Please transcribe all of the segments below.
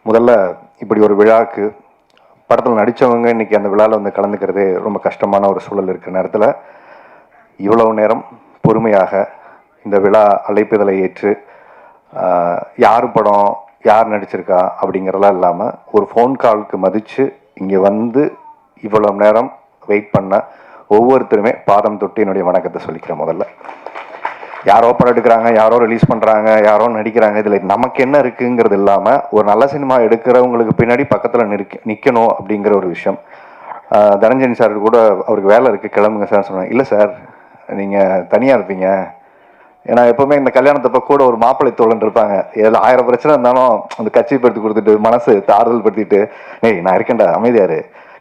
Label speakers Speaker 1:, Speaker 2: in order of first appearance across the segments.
Speaker 1: முதல்ல இப்படி ஒரு விழாவுக்கு படத்தில் நடித்தவங்க இன்றைக்கி அந்த விழாவில் வந்து கலந்துக்கிறது ரொம்ப கஷ்டமான ஒரு சூழல் இருக்கிற நேரத்தில் இவ்வளவு நேரம் பொறுமையாக இந்த விழா அழைப்புதலை ஏற்று யார் படம் யார் நடிச்சிருக்கா அப்படிங்கிறதெல்லாம் இல்லாமல் ஒரு ஃபோன் காலுக்கு மதித்து இங்கே வந்து இவ்வளோ நேரம் வெயிட் பண்ண ஒவ்வொருத்தருமே பாதம் தொட்டு என்னுடைய வணக்கத்தை சொல்லிக்கிறேன். முதல்ல யாரோ படம் எடுக்கிறாங்க, யாரோ ரிலீஸ் பண்ணுறாங்க, யாரோ நடிக்கிறாங்க, இதில் நமக்கு என்ன இருக்குங்கிறது இல்லாமல் ஒரு நல்ல சினிமா எடுக்கிறவங்களுக்கு பின்னாடி பக்கத்தில் நிற்கணும் அப்படிங்கிற ஒரு விஷயம். தனஞ்சயன் சார் கூட அவருக்கு வேலை இருக்குது கிளம்புங்க சார் சொன்னாங்க. இல்லை சார், நீங்கள் தனியாக இருப்பீங்க. ஏன்னா எப்போவுமே இந்த கல்யாணத்தப்போ கூட ஒரு மாப்பிள்ளை தோழன் இருப்பாங்க. இதில் 1000 பிரச்சனை இருந்தாலும் அந்த கட்சி படுத்தி கொடுத்துட்டு மனசு ஆறுதல் படுத்திட்டு, ஏய் நான் இருக்கேன்டா அமைதியாரு,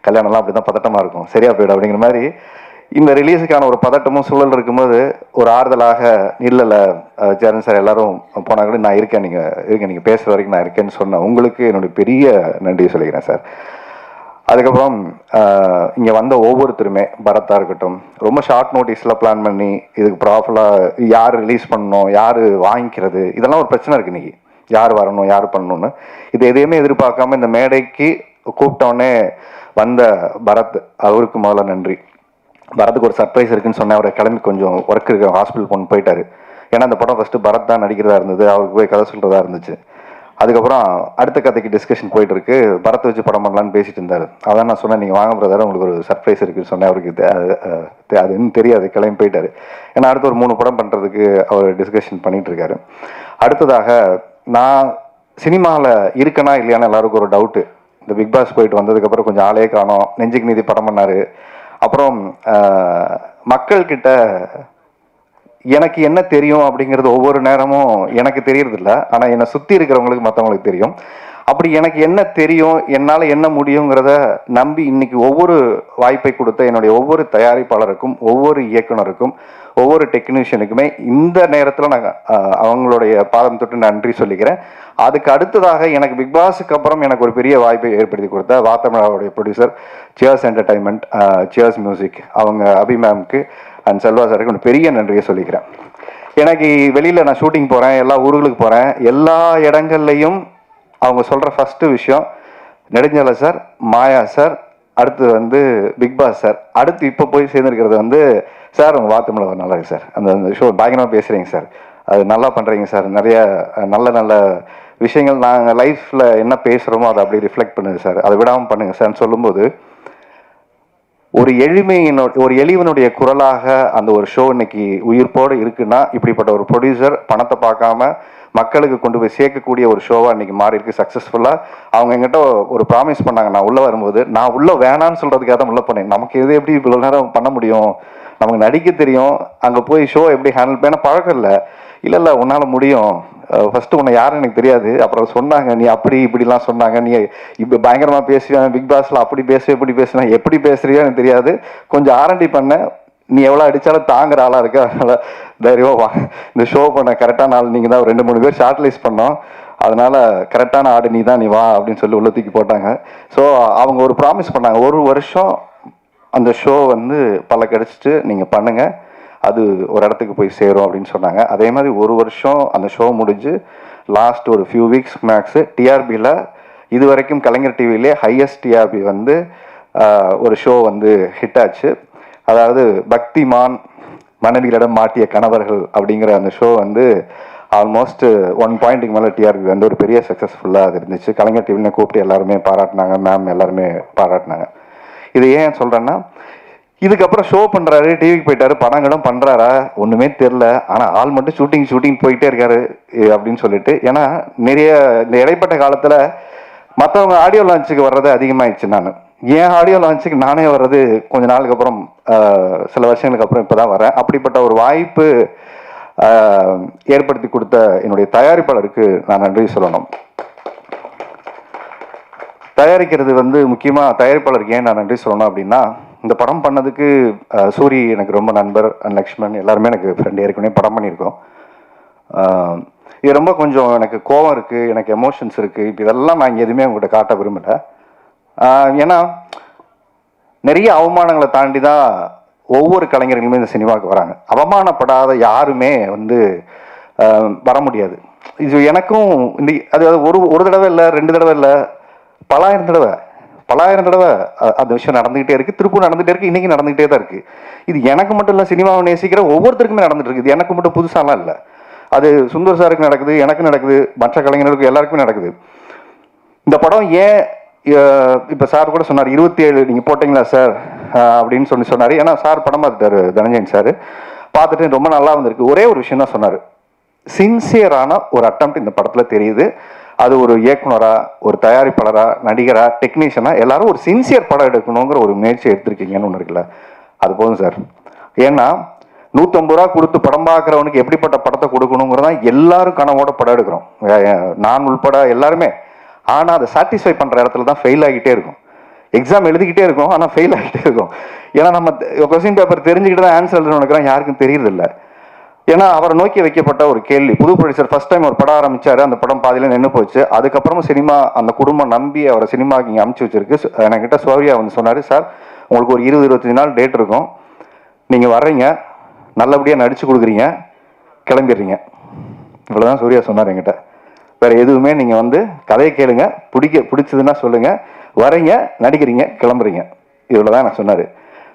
Speaker 1: கல்யாணம்லாம் அப்படி தான் பதட்டமாக இருக்கும், சரியா போயிடும் அப்படிங்கிற மாதிரி இந்த ரிலீஸுக்கான ஒரு பதட்டமும் சூழல் இருக்கும்போது ஒரு ஆறுதலாக இல்லைல்ல சேரன் சார் எல்லாரும் போனால் கூட நான் இருக்கேன், நீங்கள் பேசுகிற வரைக்கும் நான் இருக்கேன்னு சொன்னேன். உங்களுக்கு என்னுடைய பெரிய நன்றி சொல்லிக்கிறேன் சார். அதுக்கப்புறம் இங்கே வந்த ஒவ்வொருத்தருமே பரத்தாக இருக்கட்டும், ரொம்ப ஷார்ட் நோட்டீஸில் பிளான் பண்ணி இதுக்கு ப்ராப்பராக யார் ரிலீஸ் பண்ணணும், யார் வாங்கிக்கிறது, இதெல்லாம் ஒரு பிரச்சனை இருக்குது இன்றைக்கி. யார் வரணும், யார் பண்ணணும்னு இது எதையுமே எதிர்பார்க்காம இந்த மேடைக்கு கூப்பிட்டோடனே வந்த பரத், அவருக்கு முதல்ல நன்றி. பரத்துக்கு ஒரு சர்ப்ரைஸ் இருக்குன்னு சொன்னேன். அவரை கிளம்பி கொஞ்சம் ஒர்க் இருக்கு, ஹாஸ்பிட்டல் போன்னு போயிட்டாரு. ஏன்னா அந்த படம் ஃபஸ்ட்டு பரத் தான் நடிக்கிறதா இருந்தது, அவருக்கு போய் கதை சொல்கிறதா இருந்துச்சு. அதுக்கப்புறம் அடுத்த கதைக்கு டிஸ்கஷன் போயிட்டு இருக்கு, பரத்தை வச்சு படம் பண்ணலான்னு பேசிட்டு இருந்தார். அதான் நான் சொன்னேன், நீங்கள் வாங்க பிரதர், உங்களுக்கு ஒரு சர்ப்ரைஸ் இருக்குன்னு சொன்னேன். அவருக்கு அது இன்னும் தெரியாது, கிளம்பி போயிட்டாரு. ஏன்னா அடுத்து ஒரு 3 படம் பண்ணுறதுக்கு அவர் டிஸ்கஷன் பண்ணிட்டு இருக்காரு. அடுத்ததாக நான் சினிமாவில் இருக்கனா இல்லையான்னு எல்லாருக்கும் ஒரு டவுட்டு. இந்த பிக் பாஸ் போயிட்டு வந்ததுக்கப்புறம் கொஞ்சம் ஆளே காணோம். நெஞ்சுக்கு நீதி படம் பண்ணார். அப்புறம் மக்கள்கிட்ட எனக்கு என்ன தெரியும் அப்படிங்கிறது ஒவ்வொரு நேரமும் எனக்கு தெரியறதில்ல, ஆனால் என்னை சுற்றி இருக்கிறவங்களுக்கு மற்றவங்களுக்கு தெரியும். அப்படி எனக்கு என்ன தெரியும், என்னால் என்ன முடியுங்கிறத நம்பி இன்னைக்கு ஒவ்வொரு வாய்ப்பை கொடுத்த என்னுடைய ஒவ்வொரு தயாரிப்பாளருக்கும், ஒவ்வொரு இயக்குனருக்கும், ஒவ்வொரு டெக்னீஷியனுக்குமே இந்த நேரத்தில் நான் அவங்களுடைய பாதம் தொட்டு நன்றி சொல்லிக்கிறேன். அதுக்கு அடுத்ததாக எனக்கு பிக் பாஸுக்கு அப்புறம் எனக்கு ஒரு பெரிய வாய்ப்பை ஏற்படுத்தி கொடுத்த வாத்தமிழாவுடைய producer cheers entertainment, cheers music, அவங்க அபிமேம்க்கு அண்ட் செல்வா சாருக்கு ஒரு பெரிய நன்றியை சொல்லிக்கிறேன். எனக்கு வெளியில் நான் ஷூட்டிங் போகிறேன், எல்லா ஊர்களுக்கு போகிறேன், எல்லா இடங்கள்லையும் அவங்க சொல்கிற ஃபஸ்ட்டு விஷயம் நெடுஞ்செல்வா சார், மாயா சார், அடுத்து வந்து பிக் பாஸ் சார், அடுத்து இப்போ போய் சேர்ந்துருக்கிறது வந்து சார் உங்கள் வாத்தமிழ நல்லா இருக்கு சார், அந்த ஷோ பயங்கரமாக பேசுகிறீங்க சார், அது நல்லா பண்ணுறீங்க சார், நிறைய நல்ல நல்ல விஷயங்கள் நாங்கள் லைஃப்பில் என்ன பேசுகிறோமோ அதை அப்படி ரிஃப்ளெக்ட் பண்ணுங்க சார், அதை விடாமல் பண்ணுங்கள் சார்ன்னு சொல்லும்போது ஒரு ஒரு எளிவனுடைய குரலாக அந்த ஒரு ஷோ இன்னைக்கு உயிர்ப்போடு இருக்குன்னா இப்படிப்பட்ட ஒரு ப்ரொடியூசர் பணத்தை பார்க்காம மக்களுக்கு கொண்டு போய் சேர்க்கக்கூடிய ஒரு ஷோவாக இன்னைக்கு மாறி இருக்கு சக்ஸஸ்ஃபுல்லாக. அவங்க எங்கிட்ட ஒரு ப்ராமிஸ் பண்ணாங்க, நான் உள்ளே வரும்போது நான் உள்ளே வேணான்னு சொல்கிறதுக்காக தான் உள்ளே பண்ணேன். நமக்கு எது எப்படி இவ்வளோ நேரம் பண்ண முடியும், நமக்கு நடிக்க தெரியும், அங்கே போய் ஷோ எப்படி ஹேண்டில் பண்ண பழக்கம் இல்லை உன்னால் முடியும், ஃபஸ்ட்டு உன்னை யாரும் எனக்கு தெரியாது, அப்புறம் சொன்னாங்க நீ அப்படி இப்படிலாம் சொன்னாங்க, நீ இப்போ பயங்கரமாக பேசுவேன் பிக் பாஸில், அப்படி பேசுவேன் இப்படி பேசுவேன், எப்படி பேசுறியோ எனக்கு தெரியாது, கொஞ்சம் ஆரண்டி பண்ண, நீ எவ்வளோ அடித்தாலும் தாங்குற ஆளாக இருக்க, அதனால் தைரியமாக வா, இந்த ஷோ பண்ண கரெக்டான ஆள் நீங்கள் தான். 2-3 பேர் ஷார்ட் லிஸ்ட் பண்ணோம், அதனால் கரெக்டான ஆடு நீ தான், நீ வா அப்படின்னு சொல்லி உள்ள தூக்கி போட்டாங்க. ஸோ அவங்க ஒரு ப்ராமிஸ் பண்ணாங்க, 1 வருஷம் அந்த ஷோ வந்து பல கிடச்சிட்டு நீங்கள் பண்ணுங்கள், அது ஒரு இடத்துக்கு போய் சேரும் அப்படின்னு சொன்னாங்க. அதே மாதிரி 1 வருஷம் அந்த ஷோ முடிஞ்சு லாஸ்ட் ஒரு ஃபியூ வீக்ஸ் மேக்ஸு டிஆர்பியில் இது வரைக்கும் கலைஞர் டிவிலே ஹையஸ்ட் டிஆர்பி வந்து ஒரு ஷோ வந்து ஹிட் ஆச்சு. அதாவது பக்திமான் மனைவிகளிடம் மாட்டிய கணவர்கள் அப்படிங்கிற அந்த ஷோ வந்து ஆல்மோஸ்ட் 1 பாயிண்ட்டுக்கு மேலே டிஆர்பி வந்து ஒரு பெரிய சக்ஸஸ்ஃபுல்லாக அது இருந்துச்சு. கலைஞர் டிவின்னு கூப்பிட்டு எல்லாருமே பாராட்டினாங்க, மேம் எல்லாருமே பாராட்டினாங்க. இது ஏன் சொல்கிறேன்னா, இதுக்கப்புறம் ஷோ பண்ணுறாரு, டிவிக்கு போயிட்டாரு, படங்களும் பண்ணுறாரா ஒன்றுமே தெரில, ஆனால் ஆள் மட்டும் ஷூட்டிங் போயிட்டே இருக்காரு அப்படின்னு சொல்லிட்டு. ஏன்னா நிறைய இந்த இடைப்பட்ட காலத்தில் மற்றவங்க ஆடியோ லான்ச்சுக்கு வர்றது அதிகமாகிடுச்சு. என் ஆடியோ லான்ச்சுக்கு நானே வர்றது கொஞ்ச நாளுக்கு அப்புறம், சில வருஷங்களுக்கு அப்புறம் இப்போ தான் வரேன். அப்படிப்பட்ட ஒரு வாய்ப்பு ஏற்படுத்தி கொடுத்த என்னுடைய தயாரிப்பாளருக்கு நான் நன்றி சொல்லணும். தயாரிக்கிறது வந்து முக்கியமாக தயாரிப்பாளருக்கு ஏன் நான் நன்றி சொல்லணும் அப்படின்னா, இந்த படம் பண்ணதுக்கு சூரி எனக்கு ரொம்ப நண்பர், லக்ஷ்மண் எல்லாருமே எனக்கு ஃப்ரெண்ட், ஏற்கனவே படம் பண்ணியிருக்கோம். இது ரொம்ப கொஞ்சம் எனக்கு கோவம் இருக்குது, எனக்கு எமோஷன்ஸ் இருக்குது, இப்போ இதெல்லாம் நான் இங்கே எதுவுமே உங்கள்கிட்ட காட்ட விரும்பலை. ஏன்னா நிறைய அவமானங்களை தாண்டி தான் ஒவ்வொரு கலைஞர்களுமே இந்த சினிமாவுக்கு வராங்க. அவமானப்படாத யாருமே வந்து வர முடியாது. இது எனக்கும் இந்த அது ஒரு ஒரு தடவை இல்லை, 2 தடவை இல்லை, பலாயிரம் தடவை அந்த விஷயம் நடந்துகிட்டே இருக்கு. திருப்பூர் நடந்துகிட்டே இருக்கு, இன்னைக்கு நடந்துகிட்டே தான் இருக்கு. இது எனக்கு மட்டும் இல்லை, சினிமாவை நேசிக்கிற ஒவ்வொருத்தருக்குமே நடந்துட்டு இருக்கு. இது எனக்கு மட்டும் புதுசாலாம் இல்லை. அது சுந்தர் சாருக்கு நடக்குது, எனக்கு நடக்குது, மற்ற கலைஞர்களுக்கு எல்லாருக்குமே நடக்குது. இந்த படம் ஏன் இப்போ சார் கூட சொன்னார் 27 நீங்கள் போட்டிங்களா சார் அப்படின்னு சொன்னார். ஏன்னா சார் படம் பார்த்துட்டாரு, தனஞ்சயன் சார் பார்த்துட்டு ரொம்ப நல்லா வந்திருக்கு. ஒரே ஒரு விஷயம் தான் சொன்னார், சின்சியரான ஒரு அட்டம்ப்ட் இந்த படத்தில் தெரியுது. அது ஒரு இயக்குனரா, ஒரு தயாரிப்பாளரா, நடிகரா, டெக்னீஷியனா எல்லாரும் ஒரு சின்சியர் படம் எடுக்கணுங்கிற ஒரு முயற்சி எடுத்திருக்கீங்கன்னு ஒன்று இருக்குல்ல, அது போதும் சார். ஏன்னா 150 ரூபா கொடுத்து படம் பார்க்குறவனுக்கு எப்படிப்பட்ட படத்தை கொடுக்கணுங்கிறதான் எல்லாரும் கனவோட படம் எடுக்கிறோம், நான் உள்பட எல்லாருமே. ஆனால் அதை சாட்டிஸ்ஃபை பண்ணுற இடத்துல தான் ஃபெயில் ஆகிட்டே இருக்கும். எக்ஸாம் எழுதிக்கிட்டே இருக்கும், ஆனால் ஃபெயில் ஆகிட்டே இருக்கும். ஏன்னா நம்ம கொஸ்டின் பேப்பர் தெரிஞ்சுக்கிட்டு தான் ஆன்சர் எழுதணும்னு நினைக்கிறோம், யாருக்கும் தெரியறதில்லை. ஏன்னா அவரை நோக்கி வைக்கப்பட்ட ஒரு கேள்வி. புது ப்ரொடியூசர் ஃபர்ஸ்ட் டைம் ஒரு படம் ஆரம்பிச்சாரு, அந்த படம் பாதியில நின்று போச்சு. அதுக்கப்புறமும் சினிமா அந்த குடும்பம் நம்பி அவரை சினிமாவுக்கு இங்கே அமுச்சு வச்சிருக்கு. என்கிட்ட சூர்யா வந்து சொன்னார், சார் உங்களுக்கு ஒரு 20-25 நாள் டேட் இருக்கும், நீங்கள் வர்றீங்க, நல்லபடியாக நடிச்சு கொடுக்குறீங்க, கிளம்பிடுறீங்க. இவ்வளோதான் சூர்யா சொன்னார் என்கிட்ட. வேற எதுவுமே நீங்கள் வந்து கதையை கேளுங்க, பிடிச்சதுன்னா சொல்லுங்க, வரீங்க, நடிக்கிறீங்க, கிளம்புறீங்க, இவ்வளோதான் நான் சொன்னார்.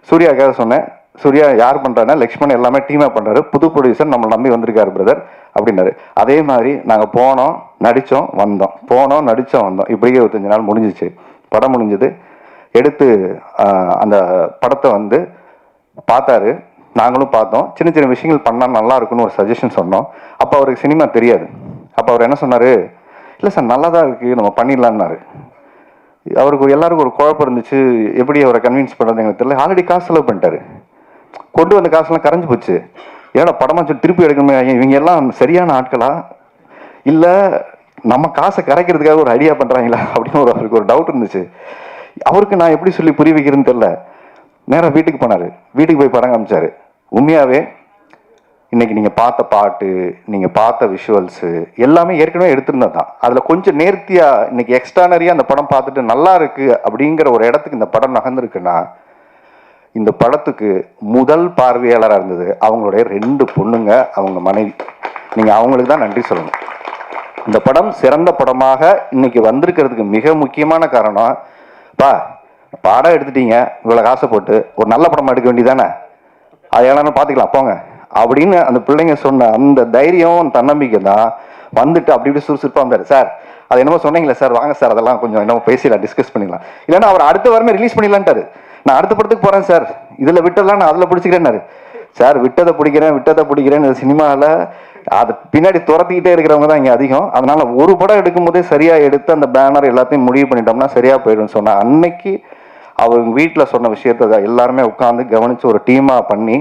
Speaker 1: சூர்யாக்காக சொன்னேன். சூர்யா யார் பண்ணுறாருன்னா லக்ஷ்மண் எல்லாமே டீமாக பண்ணுறாரு, புது ப்ரொடியூசர் நம்மளை நம்பி வந்திருக்காரு பிரதர் அப்படின்னாரு. அதே மாதிரி நாங்கள் போனோம், நடித்தோம், வந்தோம், போனோம், நடித்தோம், வந்தோம். இப்படியே 25 நாள் முடிஞ்சிச்சு. படம் முடிஞ்சது. எடுத்து அந்த படத்தை வந்து பார்த்தாரு, நாங்களும் பார்த்தோம். சின்ன சின்ன விஷயங்கள் பண்ணால் நல்லா இருக்குன்னு ஒரு சஜஷன் சொன்னோம். அப்போ அவருக்கு சினிமா தெரியாது. அப்போ அவர் என்ன சொன்னார், இல்லை சார் நல்லா தான் இருக்குது, நம்ம பண்ணிடலான்னாரு. அவருக்கு எல்லாருக்கும் ஒரு குழப்பம் இருந்துச்சு, எப்படி அவரை கன்வின்ஸ் பண்ணுறது எங்களுக்கு தெரியல. ஆல்ரெடி காசு செலவு பண்ணிட்டாரு, கொண்டு வந்த காசுலாம் கரைஞ்சி போச்சு. ஏன்னா படமா சொல்லி திருப்பி எடுக்கணுமே, இவங்க எல்லாம் சரியான ஆட்களா இல்லை நம்ம காசை கரைக்கிறதுக்காக ஒரு ஐடியா பண்ணுறாங்களா அப்படின்னு அவருக்கு ஒரு டவுட் இருந்துச்சு. அவருக்கு நான் எப்படி சொல்லி புரிய வைக்கிறேன்னு தெரியல. நேராக வீட்டுக்கு போனார். வீட்டுக்கு போய் படம் காமிச்சாரு. உண்மையாகவே இன்னைக்கு நீங்கள் பார்த்த பாட்டு, நீங்கள் பார்த்த விஷுவல்ஸு எல்லாமே ஏற்கனவே எடுத்திருந்தது தான். அதில் கொஞ்சம் நேர்த்தியாக இன்னைக்கு எக்ஸ்ட்ரானரியாக அந்த படம் பார்த்துட்டு நல்லா இருக்கு அப்படிங்கிற ஒரு இடத்துக்கு இந்த படம் நகர்ந்துருக்குன்னா, இந்த படத்துக்கு முதல் பார்வையாளராக இருந்தது அவங்களுடைய 2 பொண்ணுங்க, அவங்க மனைவி. நீங்கள் அவங்களுக்கு தான் நன்றி சொல்லணும். இந்த படம் சிறந்த படமாக இன்னைக்கு வந்திருக்கிறதுக்கு மிக முக்கியமான காரணம், படம் எடுத்துட்டீங்க, இவ்வளோ காசை போட்டு ஒரு நல்ல படமாக எடுக்க வேண்டியதானே, அது எல்லாரும் பார்த்துக்கலாம் போங்க அப்படின்னு அந்த பிள்ளைங்க சொன்ன அந்த தைரியம், தன்னம்பிக்கை தான் வந்துட்டு அப்படி இப்படி சுறுசுறுப்பாக வந்தார். சார் அது என்னமோ சொன்னீங்களே சார், வாங்க சார் அதெல்லாம் கொஞ்சம் என்னமோ பேசிடலாம், டிஸ்கஸ் பண்ணிடலாம். இல்லைன்னா அவர் அடுத்த வாரமே ரிலீஸ் பண்ணிடலான்ட்டாரு. நான் அடுத்த படத்துக்கு போகிறேன் சார், இதில் விட்டதெல்லாம் நான் அதில் பிடிச்சிக்கிறேன்னாரு. சார் விட்டதை பிடிக்கிறேன்னு சினிமாவில் அது பின்னாடி துரத்திக்கிட்டே இருக்கிறவங்க தான் இங்கே அதிகம். அதனால ஒரு படம் எடுக்கும் போதே சரியாக எடுத்து அந்த பேனர் எல்லாத்தையும் முடிவு பண்ணிட்டோம்னா சரியாக போயிடும்னு சொன்னேன். அன்னைக்கு அவங்க வீட்டில் சொன்ன விஷயத்தை எல்லாருமே உட்காந்து கவனித்து ஒரு டீமாக பண்ணி,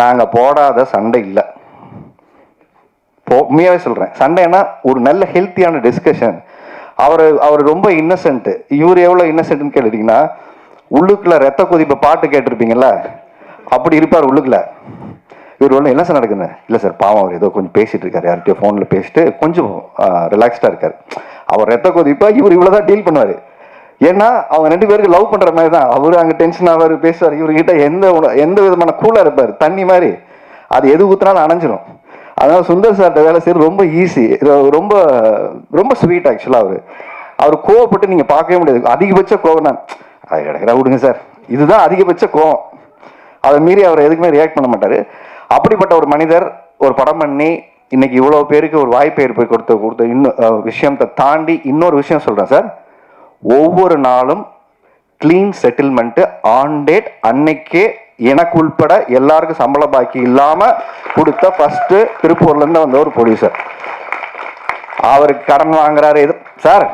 Speaker 1: நாங்கள் போடாத சண்டை இல்லை. உண்மையாகவே சொல்கிறேன், சண்டைன்னா ஒரு நல்ல ஹெல்த்தியான டிஸ்கஷன். அவர் ரொம்ப இன்னசென்ட். இவர் எவ்வளோ இன்னசென்ட்னு கேட்டுட்டிங்கன்னா, உள்ளுக்குள்ள ரத்த கொதிப்பை பாட்டு கேட்டிருப்பீங்கல்ல, அப்படி இருப்பார் உள்ளுக்குள்ள. இவர் ஒன்று என்ன சார் நடக்குது, இல்லை சார் பாவம் அவர் ஏதோ கொஞ்சம் பேசிட்டு இருக்காரு, யார்கிட்டயோ ஃபோனில் பேசிட்டு கொஞ்சம் ரிலாக்ஸ்டாக இருக்கார். அவர் ரத்த கொதிப்பா இவர் இவ்வளோதான் டீல் பண்ணுவார். ஏன்னா அவங்க 2 பேருக்கு லவ் பண்ணுற மாதிரி தான். அவரு அங்கே டென்ஷன் ஆவார், பேசுவார். இவர்கிட்ட எந்த விதமான கூலாக இருப்பார், தண்ணி மாதிரி. அது எது ஊற்றினாலும் அணைஞ்சிரும். அதனால சுந்தர் சார்கிட்ட வேலை செய்யறது ரொம்ப ஈஸி, ரொம்ப ரொம்ப ஸ்வீட். ஆக்சுவலாக அவர் கோவப்பட்டு நீங்கள் பார்க்கவே முடியாது. அதிகபட்ச கோவம் தான், அது கிடைக்கிறா விடுங்க சார், இதுதான் அதிகபட்ச கோவம். அதை மீறி அவர் எதுக்குமே ரியாக்ட் பண்ண மாட்டார். அப்படிப்பட்ட ஒரு மனிதர் ஒரு படம் பண்ணி இன்னைக்கு இவ்வளோ பேருக்கு ஒரு வாய்ப்பை ஏற்படுத்தி கொடுத்த இன்னும் விஷயத்தை தாண்டி இன்னொரு விஷயம் சொல்கிறேன் சார். ஒவ்வொரு நாளும் கிளீன் செட்டில்மெண்ட் ஆன் டேட், அன்னைக்கே எனக்கு உள்பட எல்லாருக்கும் சம்பள பாக்கி இல்லாம கொடுத்த ஃபர்ஸ்ட் திருப்பூர்ல இருந்து வந்த ஒரு ப்ரொடியூசர். அவருக்கு கடன் வாங்குறாரு எது சார்,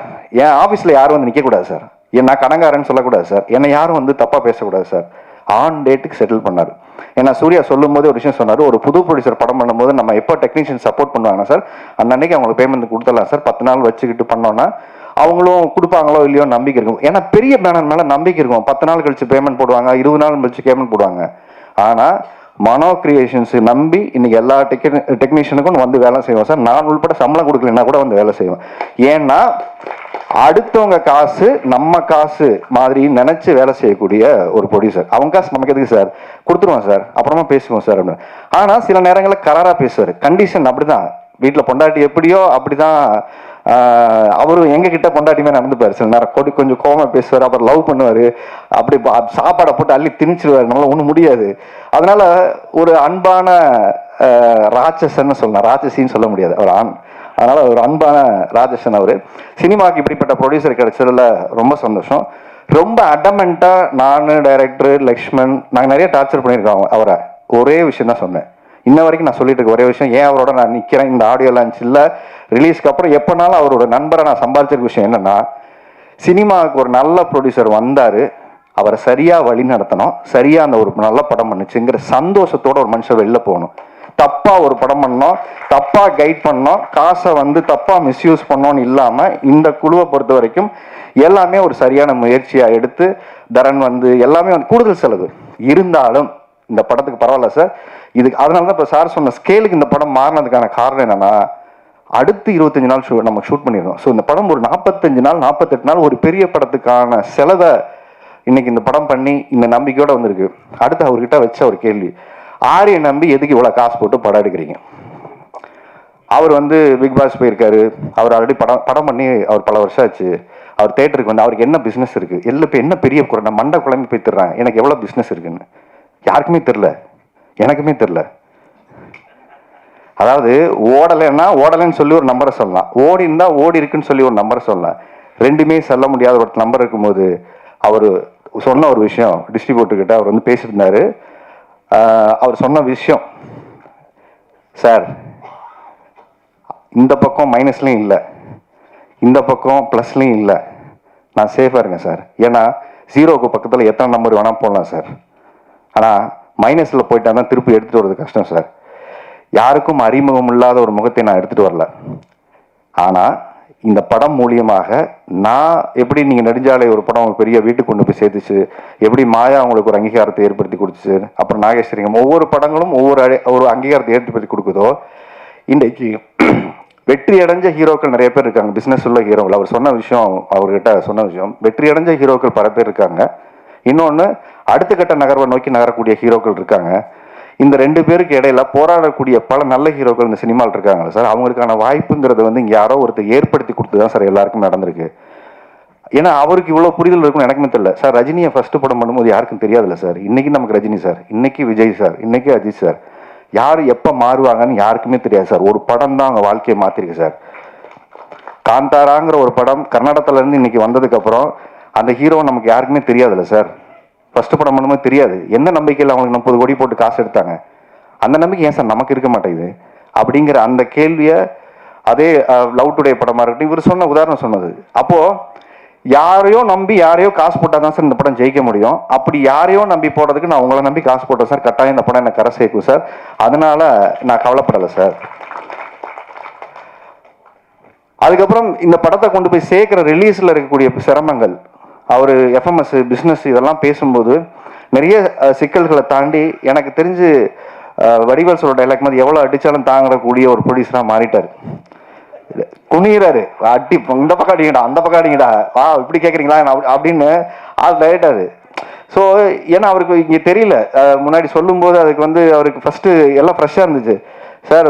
Speaker 1: என் ஆபீஸ்ல யாரும் வந்து நிக்க கூடாது சார், நான் கடங்காரன்னு சொல்லக்கூடாது சார், என்னை யாரும் வந்து தப்பா பேசக்கூடாது சார். ஆன் டேட்டுக்கு செட்டில் பண்ணாரு. ஏன்னா சூர்யா சொல்லும் போது ஒரு விஷயம் சொன்னாரு, ஒரு புது ப்ரொடியூசர் படம் பண்ணும்போது நம்ம எப்போ டெக்னீஷியன் சப்போர்ட் பண்ணுவாங்க சார், அன்னைக்கு அவங்களுக்கு பேமெண்ட் கொடுத்துடலாம் சார், 10 நாள் வச்சுக்கிட்டு பண்ணோம்னா அவங்களும் கொடுப்பாங்களோ இல்லையோ நம்பிக்கை இருக்கும். ஏன்னா பெரிய பேனர் மேல நம்பிக்கை இருக்கும். 10 நாள் கழிச்சு பேமெண்ட் போடுவாங்க, 20 நாள் கழிச்சு பேமெண்ட் போடுவாங்க. ஆனா மனோ கிரியேஷன்ஸ் நம்பி இன்னைக்கு எல்லா டெக்னீஷியனுக்கும் வந்து வேலை செய்வோம் சார். நான் உள்பட சம்பளம் கொடுக்கலன்னா கூட வந்து வேலை செய்வோம். ஏன்னா அடுத்தவங்க காசு நம்ம காசு மாதிரி நினைச்சு வேலை செய்யக்கூடிய ஒரு ப்ரொடியூசர். அவங்க காசு நமக்கு எதுக்கு சார், கொடுத்துருவோம் சார், அப்புறமா பேசுவோம் சார் அப்படின்னு. ஆனா சில நேரங்களில் கராரா பேசுவார். கண்டிஷன் அப்படிதான், வீட்டில் பொண்டாட்டி எப்படியோ அப்படிதான் அவரும் எங்ககிட்ட பொண்டாட்டியுமே நடந்துப்பார். சில நேரம் கொஞ்சம் கோவமா பேசுவார், அப்புறம் லவ் பண்ணுவார், அப்படி சாப்பாடை போட்டு அள்ளி திணிச்சிருவார். நம்மளால ஒன்றும் முடியாது. அதனால ஒரு அன்பான ராட்சசன்னு சொல்லலாம், ராட்சசின்னு சொல்ல முடியாது, அவர் ஆண். அதனால ஒரு அன்பான ராஜசன் அவர். சினிமாவுக்கு இப்படிப்பட்ட ப்ரொடியூசர் கிடைச்சதுல ரொம்ப சந்தோஷம். ரொம்ப அடமெண்டா நான், டைரக்டர் லக்ஷ்மண், நாங்கள் நிறைய டார்ச்சர் பண்ணியிருக்கோம் அவரை. ஒரே விஷயம் தான் சொன்னேன், இன்ன வரைக்கும் நான் சொல்லிட்டு இருக்க ஒரே விஷயம், ஏன் அவரோட நான் நிற்கிறேன் இந்த ஆடியோ லான்ச் இல்லை, ரிலீஸ்க்கு அப்புறம் எப்போனாலும் அவரோட நண்பரை நான் சம்பாதிச்சிருக்க விஷயம் என்னன்னா, சினிமாவுக்கு ஒரு நல்ல ப்ரொடியூசர் வந்தார், அவரை சரியாக வழி நடத்தணும், சரியாக அந்த ஒரு நல்ல படம் பண்ணுச்சுங்கிற சந்தோஷத்தோட ஒரு மனுஷன் வெளில போகணும். தப்பாக ஒரு படம் பண்ணோம், தப்பாக கைட் பண்ணோம், காசை தப்பாக மிஸ்யூஸ் பண்ணோன்னு இல்லாமல் இந்த குழுவை பொறுத்த வரைக்கும் எல்லாமே ஒரு சரியான முயற்சியாக எடுத்து தரன் எல்லாமே கூடுதல் செலவு இருந்தாலும் இந்த படத்துக்கு பரவாயில்ல சார். இதுக்கு அதனால தான் இப்போ சார் சொன்ன ஸ்கேலுக்கு இந்த படம் மாறினதுக்கான காரணம் என்னன்னா, அடுத்து 25 நாள் நம்ம ஷூட் பண்ணிடுறோம். ஸோ இந்த படம் ஒரு 45 நாள் 48 நாள் ஒரு பெரிய படத்துக்கான செலவை இன்னைக்கு இந்த படம் பண்ணி இந்த நம்பிக்கையோட வந்திருக்கு. அடுத்து அவர்கிட்ட வச்ச ஒரு கேள்வி, ஆரிய நம்பி எதுக்கு இவ்வளோ காசு போட்டு படம் எடுக்கிறீங்க? அவர் பிக் பாஸ் போயிருக்காரு, அவர் ஆல்ரெடி படம் பண்ணி அவர் பல வருஷம் ஆச்சு. அவர் தேட்டருக்கு அவருக்கு என்ன பிஸ்னஸ் இருக்கு, இப்போ என்ன பெரிய குறை, நான் மண்டை குழம்பு போய் தர்றேன், எனக்கு எவ்வளோ பிஸ்னஸ் இருக்குன்னு யாருக்குமே தெரில, எனக்குமே தெரில. அதாவது ஓடலைன்னு சொல்லி ஒரு நம்பரை சொல்லலாம், ஓடி இருந்தா ஓடி இருக்குன்னு சொல்லி ஒரு நம்பரை சொல்லலாம். ரெண்டுமே சொல்ல முடியாத ஒரு நம்பர் இருக்கும்போது அவர் சொன்ன ஒரு விஷயம், டிஸ்ட்ரிபியூட்டர்கிட்ட அவர் பேசிட்டு இருந்தாரு. அவர் சொன்ன விஷயம், சார் இந்த பக்கம் மைனஸ்லையும் இல்லை, இந்த பக்கம் ப்ளஸ்லையும் இல்லை, நான் சேஃபாக இருக்கேன் சார். ஏன்னா ஜீரோவுக்கு பக்கத்தில் எத்தனை நம்பர் வேணால் போடலாம் சார், ஆனால் மைனஸில் போயிட்டா தான் திருப்பி எடுத்துகிட்டு வர்றது கஷ்டம் சார். யாருக்கும் அறிமுகம் இல்லாத ஒரு முகத்தை நான் எடுத்துகிட்டு வரல. ஆனால் இந்த படம் மூலியமாக நான் எப்படி நீங்கள் நெடுஞ்சாலை ஒரு படம் பெரிய வீட்டுக்கு கொண்டு போய் சேர்த்துச்சு, எப்படி மாயா அவங்களுக்கு ஒரு அங்கீகாரத்தை ஏற்படுத்தி கொடுத்துச்சு, அப்புறம் நாகேஸ்வரிங்க ஒவ்வொரு படங்களும் ஒவ்வொரு அங்கீகாரத்தை ஏற்படுத்தி கொடுக்குதோ, இன்றைக்கு வெற்றி அடைஞ்ச ஹீரோக்கள் நிறைய பேர் இருக்காங்க, பிஸ்னஸ் உள்ள ஹீரோக்கள். அவர் சொன்ன விஷயம், அவர்கிட்ட சொன்ன விஷயம், வெற்றி அடைஞ்ச ஹீரோக்கள் பல பேர் இருக்காங்க. இன்னொன்று அடுத்த கட்ட நகர்வை நோக்கி நகரக்கூடிய ஹீரோக்கள் இருக்காங்க. இந்த ரெண்டு பேருக்கு இடையில போராடக்கூடிய பல நல்ல ஹீரோக்கள் இந்த சினிமாவில் இருக்காங்க சார். அவங்களுக்கான வாய்ப்புங்கிறது இங்கே யாரோ ஒருத்தர் ஏற்படுத்தி கொடுத்து தான் சார் எல்லாருக்கும் நடந்திருக்கு. ஏன்னா அவருக்கு இவ்வளோ புரிதல் இருக்குன்னு எனக்குமே தெரியல சார். ரஜினியை ஃபர்ஸ்ட் படம் பண்ணும்போது யாருக்கும் தெரியாதுல்ல சார். இன்னைக்கு நமக்கு ரஜினி சார், இன்னைக்கு விஜய் சார், இன்னைக்கு அஜித் சார், யார் எப்போ மாறுவாங்கன்னு யாருக்குமே தெரியாது சார். ஒரு படம் தான் அவங்க வாழ்க்கையை மாற்றிருக்கு சார். காந்தாராங்கிற ஒரு படம் கர்நாடகத்துலேருந்து இன்னைக்கு வந்ததுக்கப்புறம் அந்த ஹீரோ நமக்கு யாருக்குமே தெரியாதுல்ல சார். ஃபர்ஸ்ட் படம் பண்ணும்போது தெரியாது. எந்த நம்பிக்கையில் அவங்களுக்கு 30 கோடி போட்டு காசு எடுத்தாங்க, அந்த நம்பிக்கை ஏன் சார் நமக்கு இருக்க மாட்டேங்குது அப்படிங்கிற அந்த கேள்வியை அதே லவ் டுடே படமாக இருக்கட்டும், இவர் சொன்ன உதாரணம் சொன்னது. அப்போது யாரையோ நம்பி யாரையோ காசு போட்டால் தான் சார் இந்த படம் ஜெயிக்க முடியும். அப்படி யாரையோ நம்பி போடுறதுக்கு நான் உங்களை நம்பி காசு போட்டேன் சார், கட்டாயம் இந்த படம் எனக்கு கரை சேர்க்கும் சார். அதனால நான் கவலைப்படலை சார். அதுக்கப்புறம் இந்த படத்தை கொண்டு போய் சேர்க்குற ரிலீஸில் இருக்கக்கூடிய சிரமங்கள், அவர் எஃப்எம்எஸ் பிஸ்னஸ் இதெல்லாம் பேசும்போது நிறைய சிக்கல்களை தாண்டி எனக்கு தெரிஞ்சு வடிவேல் சொல்ற டைலாக் மாதிரி எவ்வளோ அடித்தாலும் தாங்கக்கூடிய ஒரு ப்ரொடியூசராக மாறிட்டார். குனிறாரு, அடி இந்த பக்கம் அடிங்கடா, அந்த பக்கம் அடிங்கடா, இப்படி கேட்குறீங்களா அப்படின்னு அது லைட்டாரு. ஸோ ஏன்னா அவருக்கு இங்கே தெரியல, முன்னாடி சொல்லும்போது அதுக்கு அவருக்கு ஃபஸ்ட்டு எல்லாம் ஃப்ரெஷ்ஷாக இருந்துச்சு சார்.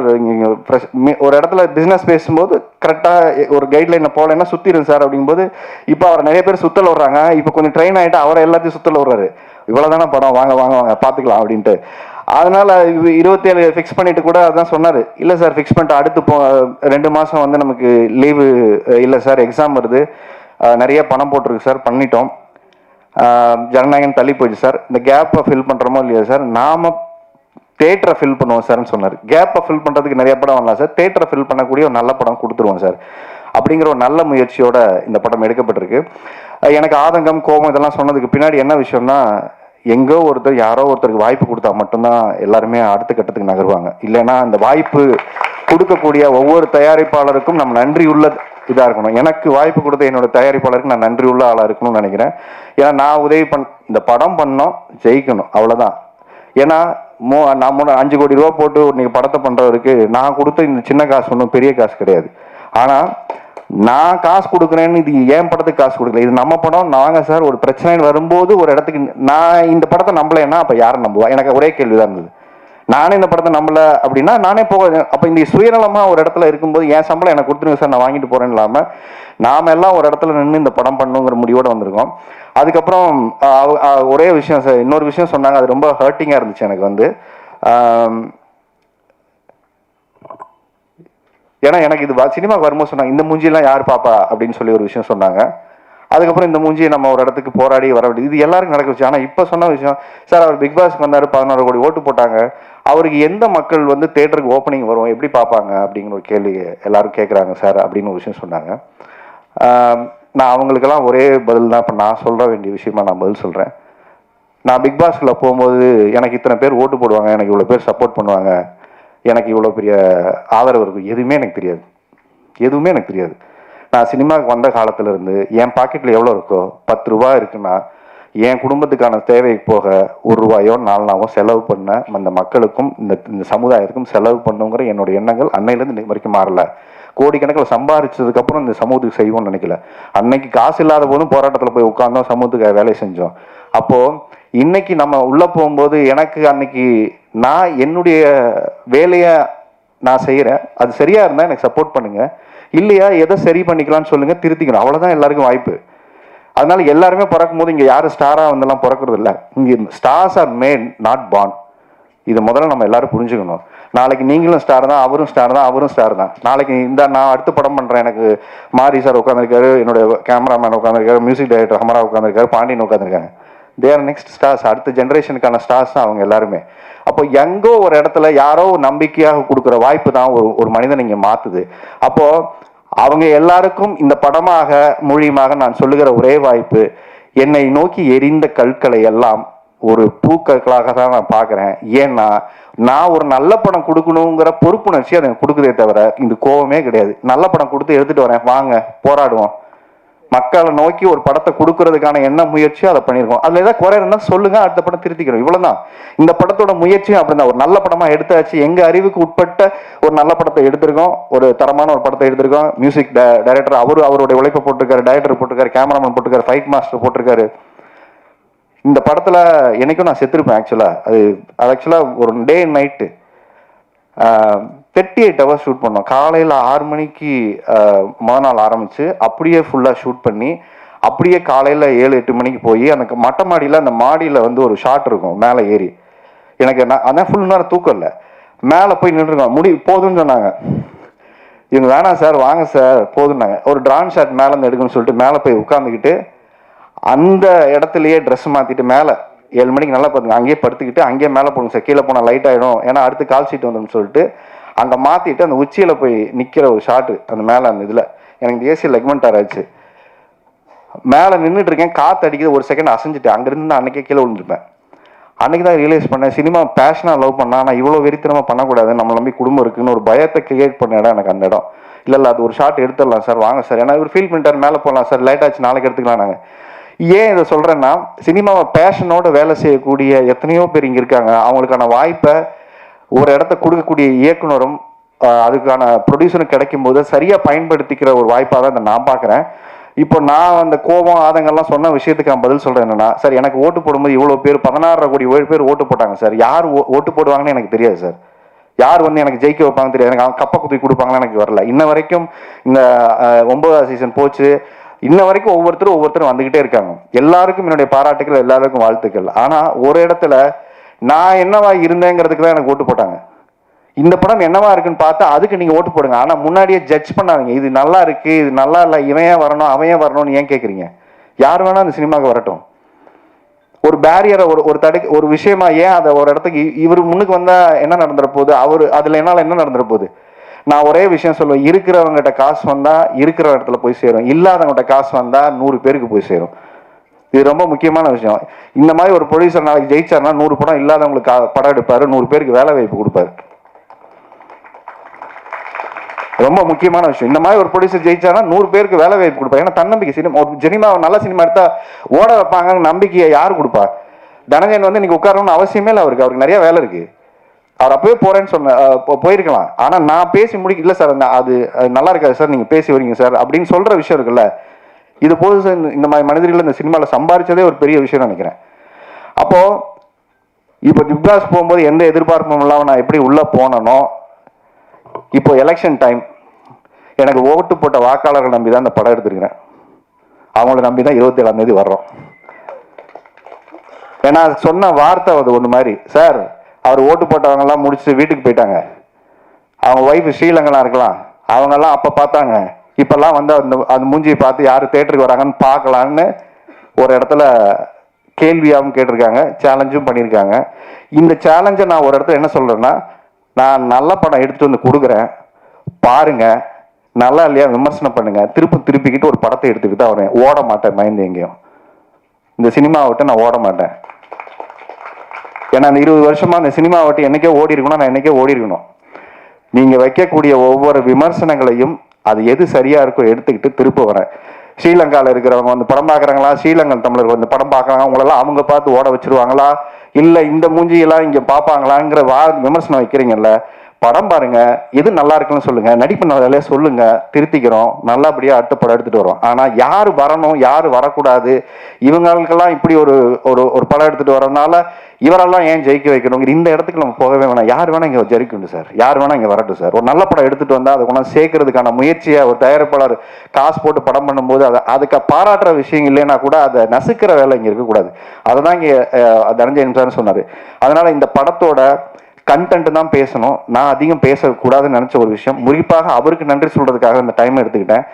Speaker 1: ஒரு இடத்துல பிஸ்னஸ் பேசும்போது கரெக்டாக ஒரு கைட்லைனை போகலைன்னா சுற்றிடும் சார் அப்படிங்கும்போது, இப்போ அவர் நிறைய பேர் சுத்தல விட்றாங்க. இப்போ கொஞ்சம் ட்ரெயின் ஆகிட்டு அவரை எல்லாத்தையும் சுத்தல விட்றாரு. இவ்வளோ தானே படம், வாங்க வாங்க வாங்க பார்த்துக்கலாம் அப்படின்ட்டு. அதனால் 27 ஃபிக்ஸ் பண்ணிட்டு கூட அதான் சொன்னார். இல்லை சார் ஃபிக்ஸ் பண்ணிட்டு அடுத்து 2 மாதம் நமக்கு லீவு இல்லை சார், எக்ஸாம் வருது, நிறைய பணம் போட்டிருக்கு சார், பண்ணிட்டோம், ஜனநாயகம் தள்ளி போயிடுச்சு சார், இந்த கேப்பை ஃபில் பண்ணுறோமோ இல்லையா சார், நாம் தேட்டரை ஃபில் பண்ணுவோம் சார்னு சொன்னார். கேப்பை ஃபில் பண்ணுறதுக்கு நிறைய படம் வரலாம் சார், தேட்டரை ஃபில் பண்ணக்கூடிய ஒரு நல்ல படம் கொடுத்துருவோம் சார் அப்படிங்கிற ஒரு நல்ல முயற்சியோட இந்த படம் எடுக்கப்பட்டிருக்கு. எனக்கு ஆதங்கம் கோபம் இதெல்லாம் சொன்னதுக்கு பின்னாடி என்ன விஷயம்னா, எங்கோ ஒருத்தர் யாரோ ஒருத்தருக்கு வாய்ப்பு கொடுத்தா மட்டும்தான் எல்லாருமே அடுத்த கட்டத்துக்கு நகருவாங்க. இல்லைன்னா அந்த வாய்ப்பு கொடுக்கக்கூடிய ஒவ்வொரு தயாரிப்பாளருக்கும் நம்ம நன்றி உள்ள இதாக இருக்கணும். எனக்கு வாய்ப்பு கொடுத்த என்னோட தயாரிப்பாளருக்கு நான் நன்றி உள்ள ஆளாக இருக்கணும்னு நினைக்கிறேன். ஏன்னா நான் உதவி இந்த படம் பண்ணோம், ஜெயிக்கணும், அவ்வளோதான். ஏன்னா நான் 5 கோடி ரூபா போட்டு நீங்கள் படத்தை பண்ணுறவருக்கு நான் கொடுத்த இந்த சின்ன காசு ஒன்றும் பெரிய காசு கிடையாது. ஆனால் நான் காசு கொடுக்குறேன்னு இது ஏன் படத்துக்கு காசு கொடுக்கல, இது நம்ம படம். நாங்கள் சார் ஒரு பிரச்சனை வரும்போது ஒரு இடத்துக்கு நான் இந்த படத்தை நம்பலைன்னா அப்போ யாரை நம்புவா? எனக்கு ஒரே கேள்வி தான் இருந்தது. நானே இந்த படத்தை நம்பல அப்படின்னா நானே போக. அப்போ இந்த சுயநலமாக ஒரு இடத்துல இருக்கும்போது என் சம்பளம் எனக்கு கொடுத்துருங்க சார், நான் வாங்கிட்டு போகிறேன்னு இல்லாமல் நாம எல்லாம் ஒரு இடத்துல நின்று இந்த படம் பண்ணுங்கிற முடிவோடு வந்திருக்கோம். அதுக்கப்புறம் ஒரே விஷயம் சார், இன்னொரு விஷயம் சொன்னாங்க, அது ரொம்ப ஹர்ட்டிங்காக இருந்துச்சு எனக்கு வந்து. ஏன்னா எனக்கு இது சினிமாவுக்கு வரும்போது சொன்னாங்க, இந்த மூஞ்சியெல்லாம் யார் பாப்பா அப்படின்னு சொல்லி ஒரு விஷயம் சொன்னாங்க. அதுக்கப்புறம் இந்த மூஞ்சியை நம்ம ஒரு இடத்துக்கு போராடி வர வேண்டியது, இது எல்லாருக்கும் நடக்க வச்சு. ஆனால் இப்போ சொன்ன விஷயம் சார், அவர் பிக் பாஸ்க்கு வந்தார், 16 கோடி ஓட்டு போட்டாங்க, அவருக்கு எந்த மக்கள் வந்து தேட்டருக்கு ஓப்பனிங் வரும் எப்படி பார்ப்பாங்க அப்படிங்கிற ஒரு கேள்வி எல்லாரும் கேட்குறாங்க சார் அப்படின்னு ஒரு விஷயம் சொன்னாங்க. நான் அவங்களுக்கெல்லாம் ஒரே பதில் தான் இப்போ நான் சொல்ல வேண்டிய விஷயமா நான் பதில் சொல்கிறேன். நான் பிக் பாஸ்கில் போகும்போது எனக்கு இத்தனை பேர் ஓட்டு போடுவாங்க, எனக்கு இவ்வளோ பேர் சப்போர்ட் பண்ணுவாங்க, எனக்கு இவ்வளோ பெரிய ஆதரவு இருக்கும், எதுவுமே எனக்கு தெரியாது. எதுவுமே எனக்கு தெரியாது. நான் சினிமாவுக்கு வந்த காலத்திலேருந்து என் பாக்கெட்டில் எவ்வளோ இருக்கோ, 10 ரூபா இருக்குன்னா என் குடும்பத்துக்கான தேவை போக 1 ரூபாயோ 4 நாவோ செலவு பண்ண அந்த மக்களுக்கும் இந்த சமுதாயத்துக்கும் செலவு பண்ணுங்கிற என்னோட எண்ணங்கள் அன்னையிலேருந்து இன்னைக்கு வரைக்கும் மாறல. கோடிக்கணக்கில் சம்பாதிச்சதுக்கப்புறம் இந்த சமூகத்துக்கு செய்வோம்னு நினைக்கல. அன்னைக்கு காசு இல்லாத போதும் போராட்டத்தில் போய் உட்கார்ந்தோம், சமூகத்துக்கு வேலை செஞ்சோம். அப்போது இன்னைக்கு நம்ம உள்ளே போகும்போது எனக்கு அன்னைக்கு நான் என்னுடைய வேலையை நான் செய்கிறேன், அது சரியாக இருந்தால் எனக்கு சப்போர்ட் பண்ணுங்கள், இல்லையா எதை சரி பண்ணிக்கலாம்னு சொல்லுங்கள், திருத்திக்கணும், அவ்வளோதான் எல்லாருக்கும் வாய்ப்பு. அதனால எல்லாருமே பிறக்கும் போது இங்கே யாரும் ஸ்டாராக வந்தெல்லாம் பிறக்கிறது இல்லை. இங்கே stars R mat not born. இதை முதல்ல நம்ம எல்லாரும் புரிஞ்சுக்கணும். நாளைக்கு நீங்களும் ஸ்டார் தான், அவரும் ஸ்டார் தான், அவரும் ஸ்டார் தான். நாளைக்கு நான் அடுத்த படம் பண்ணுறேன், எனக்கு மாரி சார் உட்காந்துருக்காரு, என்னுடைய கேமராமேன் உட்காந்துருக்காரு, மியூசிக் டைரக்டர் ஹமரா உட்காந்துருக்காரு, பாண்டியன் உட்காந்துருக்காங்க. தேர் நெக்ஸ்ட் ஸ்டார்ஸ், அடுத்த ஜென்ரேஷனுக்கான ஸ்டார்ஸ் தான் அவங்க எல்லாருமே. அப்போ எங்கோ ஒரு இடத்துல யாரோ நம்பிக்கையாக கொடுக்குற வாய்ப்பு தான் ஒரு மனிதன் இங்கே மாற்றுது. அப்போது அவங்க எல்லாருக்கும் இந்த படமாக மூலியமாக நான் சொல்லுகிற ஒரே வாய்ப்பு, என்னை நோக்கி எரிந்த கற்களை எல்லாம் ஒரு பூக்களாக தான் நான் பார்க்குறேன். ஏன்னா நான் ஒரு நல்ல படம் கொடுக்கணுங்கிற பொறுப்புணர்ச்சி அதை கொடுக்குதே தவிர இந்த கோவமே கிடையாது. நல்ல படம் கொடுத்து எடுத்துகிட்டு வரேன், வாங்க போராடுவோம், மக்களை நோக்கி ஒரு படத்தை கொடுக்கறதுக்கான என்ன முயற்சியோ அதை பண்ணியிருக்கோம். அதில் ஏதாவது குறை இருந்தால் சொல்லுங்க, அடுத்த படம் திருத்திக்கிறோம், இவ்வளோதான். இந்த படத்தோட முயற்சியும் அப்படிதான், ஒரு நல்ல படமாக எடுத்தாச்சு, எங்கள் அறிவுக்கு உட்பட்ட ஒரு நல்ல படத்தை எடுத்திருக்கோம், ஒரு தரமான ஒரு படத்தை எடுத்திருக்கோம். மியூசிக் டைரக்டர் அவருடைய உழைப்பை போட்டிருக்காரு, டைரக்டர் போட்டிருக்காரு, கேமராமேன் போட்டிருக்காரு, ஃபைட் மாஸ்டர் போட்டிருக்காரு. இந்த படத்தில் என்னைக்கும் நான் செத்துருப்பேன் ஆக்சுவலாக. அது ஆக்சுவலாக ஒரு day and night 38 hours shoot பண்ணோம். காலையில் 6 மணிக்கு முதல் நாள் ஆரம்பித்து அப்படியே ஃபுல்லாக ஷூட் பண்ணி அப்படியே காலையில் 7-8 மணிக்கு போய் அந்த மொட்டை மாடியில், அந்த மாடியில் வந்து ஒரு ஷாட் இருக்கும் மேலே ஏறி. எனக்கு அதான் ஃபுல் நேரம் தூக்கம் இல்லை, மேலே போய் நின்றுருக்கோம், போதும்னு சொன்னாங்க. இவங்க வேணாம் சார், வாங்க சார் போதும்னாங்க. ஒரு ட்ரான் ஷாட் மேலே இருந்து எடுக்கணும்னு சொல்லிட்டு மேலே போய் உட்காந்துக்கிட்டு அந்த இடத்துலையே ட்ரெஸ் மாற்றிட்டு மேலே 7 மணிக்கு நல்லா பார்த்துங்க, அங்கேயே படுத்துக்கிட்டு அங்கேயே மேலே போடுங்க சார், கீழே போனால் லைட் ஆகிடும், ஏன்னா அடுத்து கால் ஷீட் வந்துடும் சொல்லிட்டு அங்கே மாற்றிட்டு அந்த உச்சியில் போய் நிற்கிற ஒரு ஷாட்டு அந்த மேலே. அந்த இதில் எனக்கு இந்த ஏசி லெக்மெண்ட் ஆச்சு, மேலே நின்றுட்டு இருக்கேன், காற்று அடிக்குது, ஒரு செகண்ட் அசைஞ்சிட்டு அங்கேருந்து அன்றைக்கே கீழே விழுந்துருப்பேன். அன்றைக்கி தான் ரியலைஸ் பண்ணேன், சினிமா பேஷனாக லவ் பண்ணால் நான் இவ்வளோ வெறித்தனமாக பண்ணக்கூடாது, நம்ம நம்பி குடும்பம் இருக்குன்னு ஒரு பயத்தை கிரியேட் பண்ண இடம் எனக்கு அந்த இடம். இல்லை அது ஒரு ஷாட் எடுத்துடலாம் சார், வாங்க சார், ஏன்னா இவர் ஃபீல் பண்ணிட்டார், மேலே போகலாம் சார், லேட் ஆச்சு நாளைக்கு எடுத்துக்கலாம். நாங்கள் ஏன் இதை சொல்கிறேன்னா, சினிமாவை பேஷனோட வேலை செய்யக்கூடிய எத்தனையோ பேர் இங்கே இருக்காங்க. அவங்களுக்கான வாய்ப்பை ஒரு இடத்த கொடுக்கக்கூடிய இயக்குனரும் அதுக்கான ப்ரொடியூசரும் கிடைக்கும் போது சரியாக பயன்படுத்திக்கிற ஒரு வாய்ப்பாக தான் நான் பார்க்குறேன். இப்போ நான் அந்த கோபம் ஆதங்கள்லாம் சொன்ன விஷயத்துக்கு நான் பதில் சொல்கிறேன் என்னன்னா, சார் எனக்கு ஓட்டு போடும்போது இவ்வளோ பேர் 16 கோடி பேர் ஓட்டு போட்டாங்க சார். யார் ஓட்டு போடுவாங்கன்னு எனக்கு தெரியாது சார், யார் வந்து எனக்கு ஜெயிக்க வைப்பாங்க தெரியாது, எனக்கு கப்பை குத்தி கொடுப்பாங்கன்னு எனக்கு வரல. இன்ன வரைக்கும் இந்த 9வது சீசன் போச்சு, இன்ன வரைக்கும் ஒவ்வொருத்தரும் வந்துகிட்டே இருக்காங்க. எல்லாருக்கும் என்னுடைய பாராட்டுகள், எல்லாருக்கும் வாழ்த்துக்கள். ஆனால் ஒரு இடத்துல நான் என்னவா இருந்தேங்கிறதுக்கு தான் எனக்கு ஓட்டு போட்டாங்க. இந்த படம் என்னவா இருக்குன்னு பார்த்தா அதுக்கு நீங்கள் ஓட்டு போடுங்க, ஆனால் முன்னாடியே ஜட்ஜ் பண்ணாதீங்க, இது நல்லா இருக்கு, இது நல்லா இல்லை, இவன் ஏன் வரணும் அவன் ஏன் வரணும்னு ஏன் கேட்குறீங்க? யார் வேணா அந்த சினிமாவுக்கு வரட்டும். ஒரு பேரியரை ஒரு விஷயமா ஏன் அதை ஒரு இடத்துக்கு இவர் முன்னுக்கு வந்தால் என்ன நடந்துற போகுது, அதில் என்னால் என்ன நடந்துற போகுது? நான் ஒரே விஷயம் சொல்லுவேன், இருக்கிறவங்ககிட்ட காசு வந்தால் இருக்கிற இடத்துல போய் சேரும், இல்லாதவங்ககிட்ட காசு வந்தால் 100 பேருக்கு போய் சேரும். இது ரொம்ப முக்கியமான விஷயம். இந்த மாதிரி ஒரு ப்ரொடியூசர் நாளைக்கு ஜெயிச்சார்னா 100 படம் இல்லாதவங்களுக்கு படம் எடுப்பார், 100 பேருக்கு வேலை வாய்ப்பு கொடுப்பாரு. ரொம்ப முக்கியமான விஷயம். இந்த மாதிரி ஒரு ப்ரொடியூசர் ஜெயிச்சார்னா 100 பேருக்கு வேலை வாய்ப்பு கொடுப்பாரு. ஏன்னா தன்னம்பிக்கை, சினிமா நல்ல சினிமா எடுத்தா ஓட வைப்பாங்கன்னு நம்பிக்கையை யார் கொடுப்பா? தனஞ்சயன் வந்து இன்னைக்கு உட்காரணும்னு அவசியமே இல்லை, அவருக்கு நிறைய வேலை இருக்கு. அவர் அப்பவே போறேன்னு போயிருக்கலாம். ஆனா நான் பேசி முடிக்க இல்லை சார், அது நல்லா இருக்காது சார், நீங்க பேசி வரீங்க சார் அப்படின்னு சொல்ற விஷயம் இருக்குல்ல, இது போது சார். இந்த மாதிரி மனிதர்கள் இந்த சினிமாவில் சம்பாதிச்சதே ஒரு பெரிய விஷயம் நினைக்கிறேன். அப்போ இப்போ பிக் பாஸ் போகும்போது எந்த எதிர்பார்ப்பும் இல்லாமல் நான் எப்படி உள்ளே போனனோ, இப்போ எலெக்ஷன் டைம் எனக்கு ஓட்டு போட்ட வாக்காளர்கள் நம்பி தான் இந்த படம் எடுத்துருக்கிறேன். அவங்கள நம்பி தான் 27ஆம் தேதி வர்றோம். ஏன்னா சொன்ன வார்த்தை அது ஒன்று மாதிரி, சார் அவர் ஓட்டு போட்டவங்கெல்லாம் முடிச்சுட்டு வீட்டுக்கு போயிட்டாங்க, அவங்க ஒய்ஃபு ஸ்ரீலங்கனா இருக்கலாம், அவங்கெல்லாம் அப்போ பார்த்தாங்க, இப்போல்லாம் வந்து அந்த மூஞ்சியை பார்த்து யார் தேட்டருக்கு வராங்கன்னு பார்க்கலான்னு ஒரு இடத்துல கேள்வியாகவும் கேட்டிருக்காங்க, சேலஞ்சும் பண்ணியிருக்காங்க. இந்த சேலஞ்சை நான் ஒரு இடத்துல என்ன சொல்கிறேன்னா, நான் நல்ல படம் எடுத்துகிட்டு வந்து கொடுக்குறேன், பாருங்க, நல்லா இல்லையா விமர்சனம் பண்ணுங்க, திருப்பிக்கிட்டு ஒரு படத்தை எடுத்துக்கிட்டு தான் வரேன். ஓட மாட்டேன், மைண்ட் எங்கேயும் இந்த சினிமாவை விட்டு நான் ஓட மாட்டேன். ஏன்னா அந்த 20 வருஷமா அந்த சினிமாவை விட்டு என்னைக்கே ஓடி இருக்கணும், நான் என்னைக்கே ஓடி இருக்கணும். நீங்க வைக்கக்கூடிய ஒவ்வொரு விமர்சனங்களையும் அது எது சரியா இருக்கோ எடுத்துக்கிட்டு திருப்ப வரேன். ஸ்ரீலங்காவில் இருக்கிறவங்க வந்து படம் பார்க்குறாங்களா, ஸ்ரீலங்கன் தமிழர்கள் வந்து படம் பார்க்குறாங்க, அவங்களெல்லாம் அவங்க பார்த்து ஓட வச்சிருவாங்களா, இல்லை இந்த மூஞ்சியெல்லாம் இங்கே பார்ப்பாங்களாங்கிற விமர்சனம் வைக்கிறீங்கல்ல, படம் பாருங்க, எது நல்லா இருக்குன்னு சொல்லுங்க, நடிப்பு வேலையை சொல்லுங்க, திருத்திக்கிறோம், நல்லபடியா அடுத்த படம் எடுத்துட்டு வரோம். ஆனா யாரு வரணும் யாரு வரக்கூடாது, இவங்களுக்கெல்லாம் இப்படி ஒரு ஒரு படம் எடுத்துட்டு வரனால இவரெல்லாம் ஏன் ஜெயிக்க வைக்கணும், இந்த இடத்துக்கு நம்ம போகவே வேணாம். யார் வேணா இங்க ஜெயிக்கணும் சார், யார் வேணா இங்க வரட்டும் சார். ஒரு நல்ல படம் எடுத்துட்டு வந்தா அதை கொண்டாந்து சேர்க்கறதுக்கான முயற்சியை ஒரு தயாரிப்பாளர் காசு போட்டு படம் பண்ணும்போது அதுக்கு பாராட்டுற விஷயம் இல்லைன்னா கூட அதை நசுக்கிற வேலை இங்க இருக்கக்கூடாது. அதுதான் இங்க தனஞ்சயன் சார் சொன்னாரு. அதனால இந்த படத்தோட கண்டென்ட் தான் பேசணும். நான் அதிகம் பேசக்கூடாதுன்னு நினைச்ச ஒரு விஷயம், குறிப்பாக அவருக்கு நன்றி சொல்றதுக்காக இந்த டைம் எடுத்துக்கிட்டேன்.